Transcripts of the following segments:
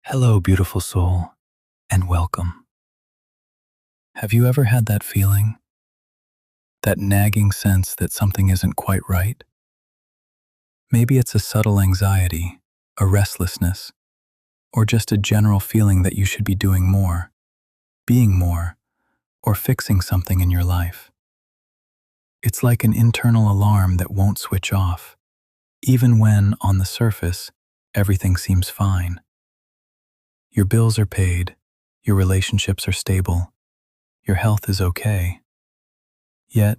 Hello, beautiful soul, and welcome. Have you ever had that feeling? That nagging sense that something isn't quite right? Maybe it's a subtle anxiety, a restlessness, or just a general feeling that you should be doing more, being more, or fixing something in your life. It's like an internal alarm that won't switch off, even when, on the surface, everything seems fine. Your bills are paid, your relationships are stable, your health is okay. Yet,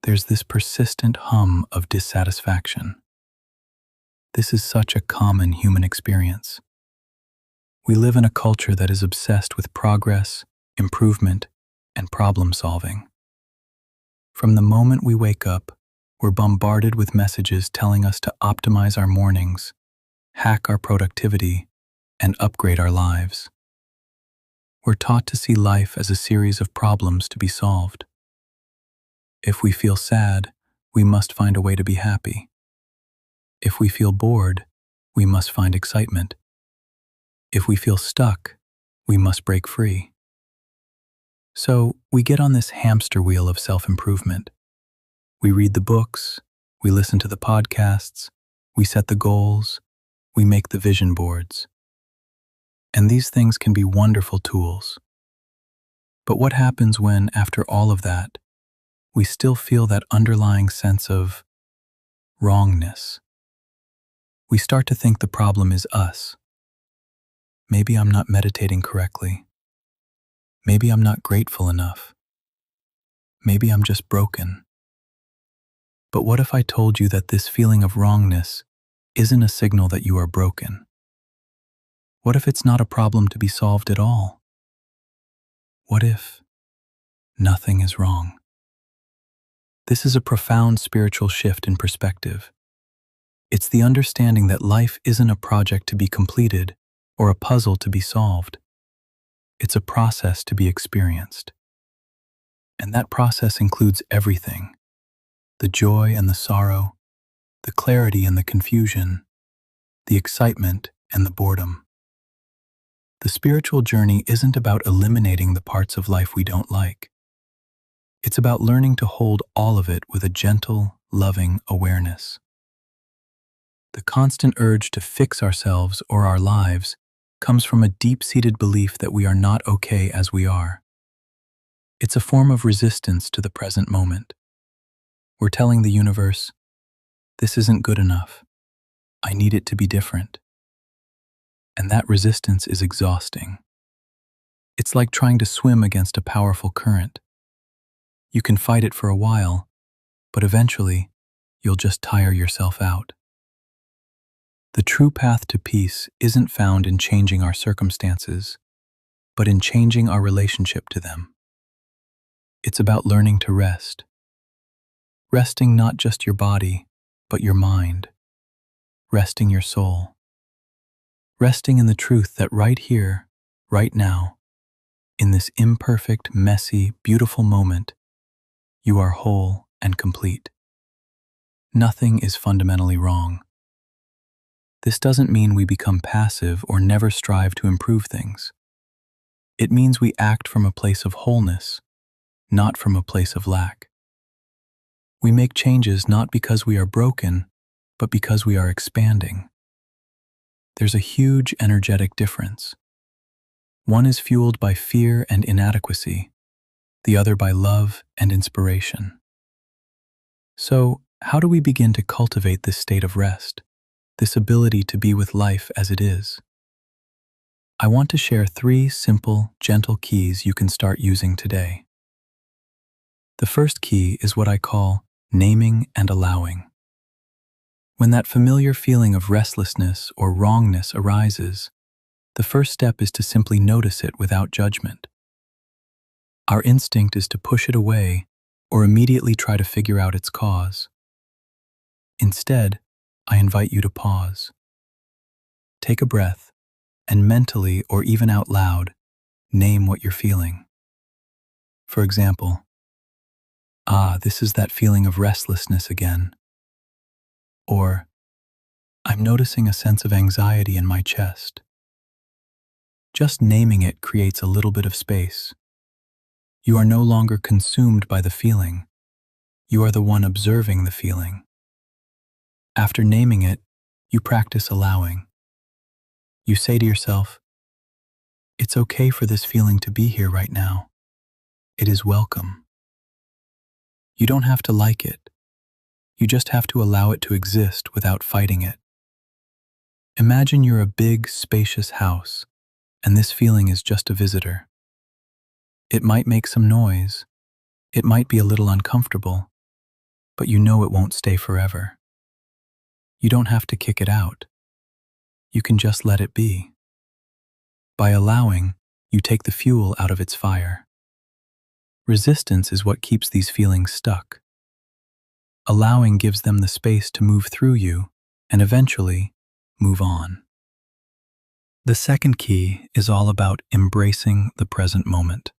there's this persistent hum of dissatisfaction. This is such a common human experience. We live in a culture that is obsessed with progress, improvement, and problem solving. From the moment we wake up, we're bombarded with messages telling us to optimize our mornings, hack our productivity, and upgrade our lives. We're taught to see life as a series of problems to be solved. If we feel sad, we must find a way to be happy. If we feel bored, we must find excitement. If we feel stuck, we must break free. So we get on this hamster wheel of self-improvement. We read the books, we listen to the podcasts, we set the goals, we make the vision boards. And these things can be wonderful tools. But what happens when, after all of that, we still feel that underlying sense of wrongness? We start to think the problem is us. Maybe I'm not meditating correctly. Maybe I'm not grateful enough. Maybe I'm just broken. But what if I told you that this feeling of wrongness isn't a signal that you are broken? What if it's not a problem to be solved at all? What if nothing is wrong? This is a profound spiritual shift in perspective. It's the understanding that life isn't a project to be completed or a puzzle to be solved. It's a process to be experienced. And that process includes everything: the joy and the sorrow, the clarity and the confusion, the excitement and the boredom. The spiritual journey isn't about eliminating the parts of life we don't like. It's about learning to hold all of it with a gentle, loving awareness. The constant urge to fix ourselves or our lives comes from a deep-seated belief that we are not okay as we are. It's a form of resistance to the present moment. We're telling the universe, this isn't good enough. I need it to be different. And that resistance is exhausting. It's like trying to swim against a powerful current. You can fight it for a while, but eventually, you'll just tire yourself out. The true path to peace isn't found in changing our circumstances, but in changing our relationship to them. It's about learning to rest. Resting not just your body, but your mind. Resting your soul. Resting in the truth that right here, right now, in this imperfect, messy, beautiful moment, you are whole and complete. Nothing is fundamentally wrong. This doesn't mean we become passive or never strive to improve things. It means we act from a place of wholeness, not from a place of lack. We make changes not because we are broken, but because we are expanding. There's a huge energetic difference. One is fueled by fear and inadequacy, the other by love and inspiration. So, how do we begin to cultivate this state of rest, this ability to be with life as it is? I want to share 3 simple, gentle keys you can start using today. The first key is what I call naming and allowing. When that familiar feeling of restlessness or wrongness arises, the first step is to simply notice it without judgment. Our instinct is to push it away or immediately try to figure out its cause. Instead, I invite you to pause. Take a breath and mentally or even out loud, name what you're feeling. For example, this is that feeling of restlessness again. Or, I'm noticing a sense of anxiety in my chest. Just naming it creates a little bit of space. You are no longer consumed by the feeling. You are the one observing the feeling. After naming it, you practice allowing. You say to yourself, "It's okay for this feeling to be here right now. It is welcome." You don't have to like it. You just have to allow it to exist without fighting it. Imagine you're a big, spacious house, and this feeling is just a visitor. It might make some noise. It might be a little uncomfortable, but you know it won't stay forever. You don't have to kick it out. You can just let it be. By allowing, you take the fuel out of its fire. Resistance is what keeps these feelings stuck. Allowing gives them the space to move through you and eventually move on. The second key is all about embracing the present moment.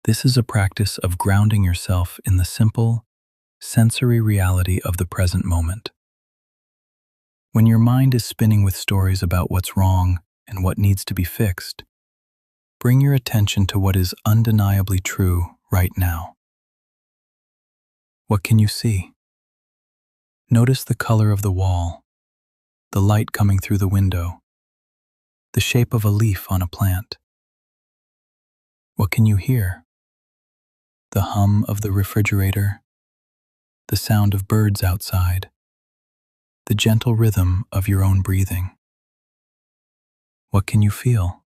This is a practice of grounding yourself in the simple, sensory reality of the present moment. When your mind is spinning with stories about what's wrong and what needs to be fixed, bring your attention to what is undeniably true right now. What can you see? Notice the color of the wall, the light coming through the window, the shape of a leaf on a plant. What can you hear? The hum of the refrigerator, the sound of birds outside, the gentle rhythm of your own breathing. What can you feel?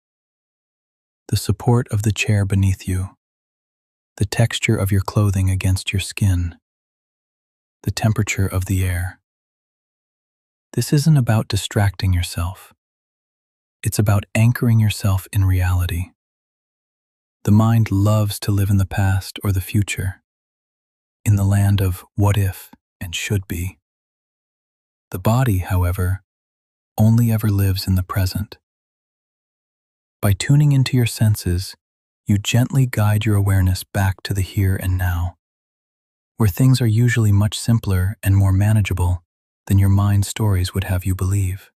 The support of the chair beneath you, the texture of your clothing against your skin, the temperature of the air. This isn't about distracting yourself. It's about anchoring yourself in reality. The mind loves to live in the past or the future, in the land of what if and should be. The body, however, only ever lives in the present. By tuning into your senses, you gently guide your awareness back to the here and now, where things are usually much simpler and more manageable than your mind's stories would have you believe.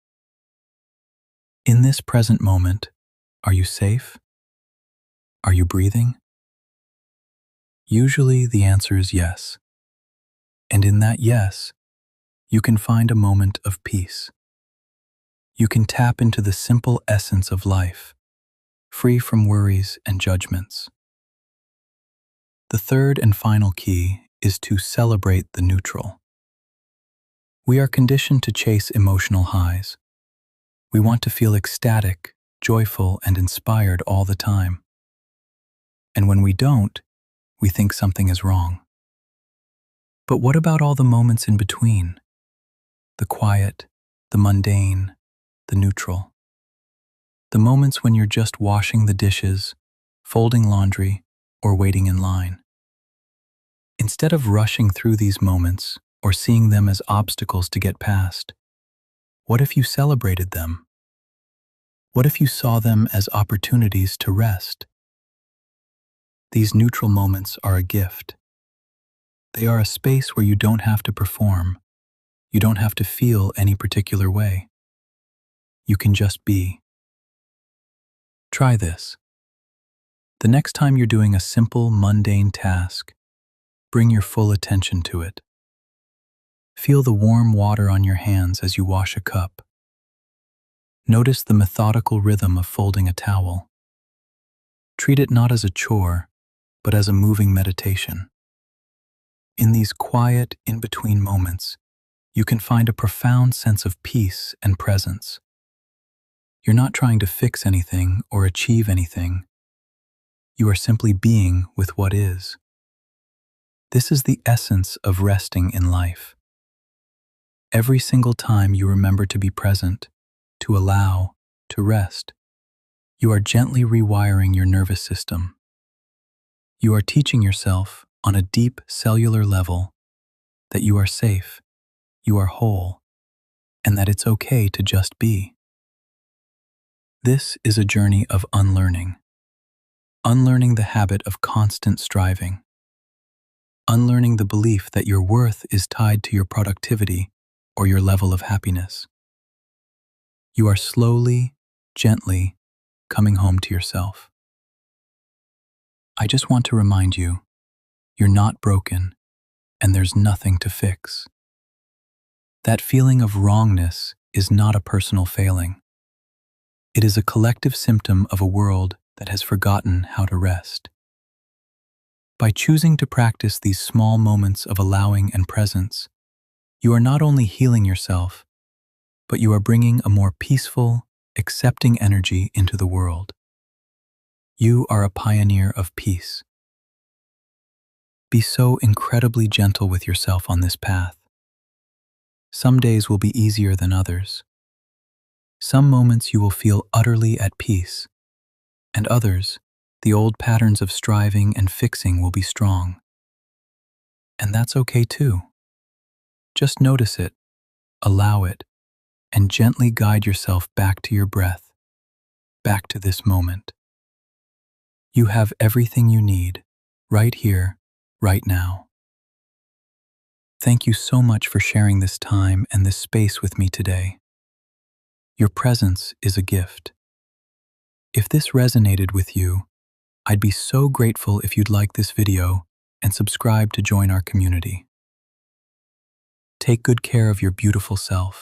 In this present moment, are you safe? Are you breathing? Usually the answer is yes. And in that yes, you can find a moment of peace. You can tap into the simple essence of life, free from worries and judgments. The third and final key is to celebrate the neutral. We are conditioned to chase emotional highs. We want to feel ecstatic, joyful, and inspired all the time. And when we don't, we think something is wrong. But what about all the moments in between? The quiet, the mundane, the neutral. The moments when you're just washing the dishes, folding laundry, or waiting in line. Instead of rushing through these moments or seeing them as obstacles to get past, what if you celebrated them? What if you saw them as opportunities to rest? These neutral moments are a gift. They are a space where you don't have to perform. You don't have to feel any particular way. You can just be. Try this. The next time you're doing a simple, mundane task, bring your full attention to it. Feel the warm water on your hands as you wash a cup. Notice the methodical rhythm of folding a towel. Treat it not as a chore, but as a moving meditation. In these quiet, in-between moments, you can find a profound sense of peace and presence. You're not trying to fix anything or achieve anything. You are simply being with what is. This is the essence of resting in life. Every single time you remember to be present, to allow, to rest, you are gently rewiring your nervous system. You are teaching yourself on a deep cellular level that you are safe, you are whole, and that it's okay to just be. This is a journey of unlearning. Unlearning the habit of constant striving. Unlearning the belief that your worth is tied to your productivity or your level of happiness. You are slowly, gently coming home to yourself. I just want to remind you, you're not broken, and there's nothing to fix. That feeling of wrongness is not a personal failing. It is a collective symptom of a world that has forgotten how to rest. By choosing to practice these small moments of allowing and presence, you are not only healing yourself, but you are bringing a more peaceful, accepting energy into the world. You are a pioneer of peace. Be so incredibly gentle with yourself on this path. Some days will be easier than others. Some moments you will feel utterly at peace, and others, the old patterns of striving and fixing will be strong. And that's okay too. Just notice it, allow it, and gently guide yourself back to your breath, back to this moment. You have everything you need, right here, right now. Thank you so much for sharing this time and this space with me today. Your presence is a gift. If this resonated with you, I'd be so grateful if you'd like this video and subscribe to join our community. Take good care of your beautiful self.